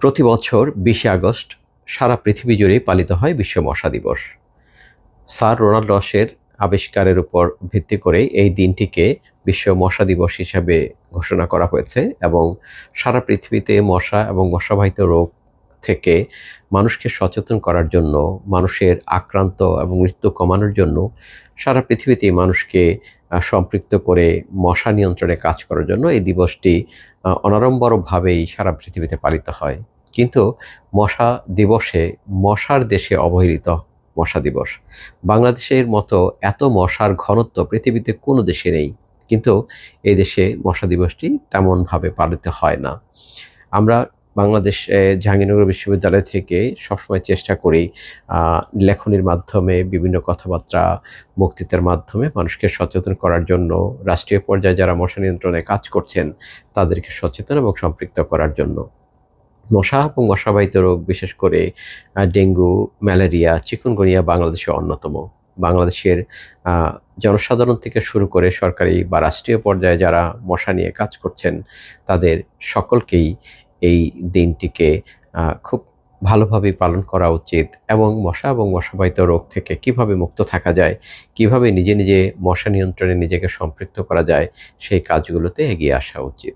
প্রতি বছর ২০শে আগস্ট সারা পৃথিবী জুড়েই পালিত হয় বিশ্ব মশা দিবস। স্যার রোনাল্ড রসের আবিষ্কারের উপর ভিত্তি করে এই দিনটিকে বিশ্ব মশা দিবস হিসাবে ঘোষণা করা হয়েছে এবং সারা পৃথিবীতে মশা এবং মশাবাহিত রোগ থেকে মানুষকে সচেতন করার জন্য, মানুষের আক্রান্ত এবং মৃত্যু কমানোর জন্য সারা পৃথিবীতেই মানুষকে সম্পৃক্ত করে মশা নিয়ন্ত্রণে কাজ করার জন্য এই দিবসটি অনাড়ম্বরভাবেই সারা পৃথিবীতে পালিত হয়। কিন্তু মশা দিবসে মশার দেশে অবহেলিত মশা দিবস। বাংলাদেশের মতো এত মশার ঘনত্ব পৃথিবীতে কোনো দেশে নেই। কিন্তু এই দেশে মশা দিবসটি তেমনভাবে পালিত হয় না। আমরা বাংলাদেশে জাহাঙ্গীরনগর বিশ্ববিদ্যালয় থেকে সবসময় চেষ্টা করি লেখনীর মাধ্যমে, বিভিন্ন কথাবার্তা, বক্তৃতার মাধ্যমে মানুষকে সচেতন করার জন্য, রাষ্ট্রীয় পর্যায়ে যারা মশা নিয়ন্ত্রণে কাজ করছেন তাদেরকে সচেতন এবং সম্পৃক্ত করার জন্য। মশা এবং মশাবাহিত রোগ, বিশেষ করে ডেঙ্গু, ম্যালেরিয়া, চিকুনগুনিয়া বাংলাদেশে অন্যতম। বাংলাদেশের জনসাধারণ থেকে শুরু করে সরকারি বা রাষ্ট্রীয় পর্যায়ে যারা মশা নিয়ে কাজ করছেন তাদের সকলকেই এই দিনটিকে খুব ভালোভাবেই পালন করা উচিত এবং মশা এবং মশাবাহিত রোগ থেকে কিভাবে মুক্ত থাকা যায়, কিভাবে নিজে নিজে মশা নিয়ন্ত্রণে নিজেকে সম্পৃক্ত করা যায়, সেই কাজগুলোতে এগিয়ে আসা উচিত।